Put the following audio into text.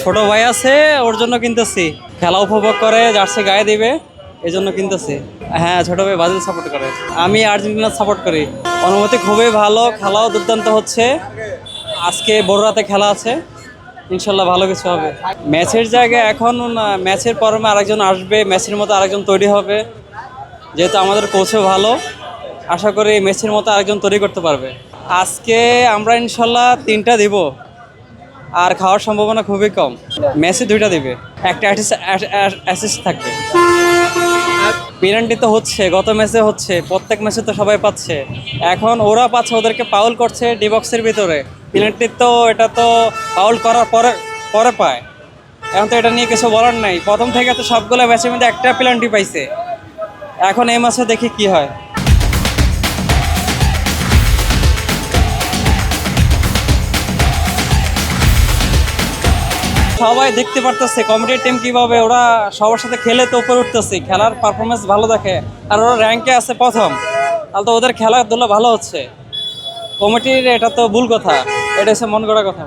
ছোট ভাই আছে, ওর জন্য কিনতেছি। খেলা উপভোগ করে, জার্সি গায়ে দিবে, এই জন্য কিনতেছি। হ্যাঁ, ছোট ভাই ব্রাজিল সাপোর্ট করে, আমি আর্জেন্টিনা সাপোর্ট করি। অনুভূতি খুবই ভালো, খেলাও দুর্দান্ত হচ্ছে। আজকে বড় রাতে খেলা আছে, ইনশাল্লাহ ভালো কিছু হবে। ম্যাচের জায়গায় এখন ম্যাচের পরমে আরেকজন আসবে, ম্যাচের মতো আরেকজন তৈরি হবে। যেহেতু আমাদের কোচও ভালো, আশা করি মেসির মতো আরেকজন তৈরি করতে পারবে। আজকে আমরা ইনশাল্লাহ 3টা দিব, আর খাওয়ার সম্ভাবনা খুবই কম। মেসি 2টা দিবে, একটা অ্যাসিস্ট থাকবে। পেনাল্টি তো হচ্ছে, গত ম্যাচে হচ্ছে, প্রত্যেক ম্যাচে তো সবাই পাচ্ছে। এখন ওরা পাচ্ছে, ওদেরকে পাউল করছে ডি বক্সের ভিতরে। পেনাল্টি তো এটা তো পাউল করার পরে পরে পায়। এখন তো এটা নিয়ে কিছু বলার নাই, প্রথম থেকে তো সবগুলো ম্যাচের মধ্যে একটা পেনাল্টি পাইছে। এখন এই ম্যাচে দেখি কি হয়। সবাই দেখতে পারতেছে কমিটির টিম কিভাবে ওরা সবার সাথে খেলে তো উপরে উঠতেছে, খেলার পারফরমেন্স ভালো দেখে, আর ওরা র্যাঙ্কে আছে প্রথম। তাহলে তো ওদের খেলাধুলা ভালো হচ্ছে। কমিটির এটা তো ভুল কথা, এটা হচ্ছে মন গড়া কথা।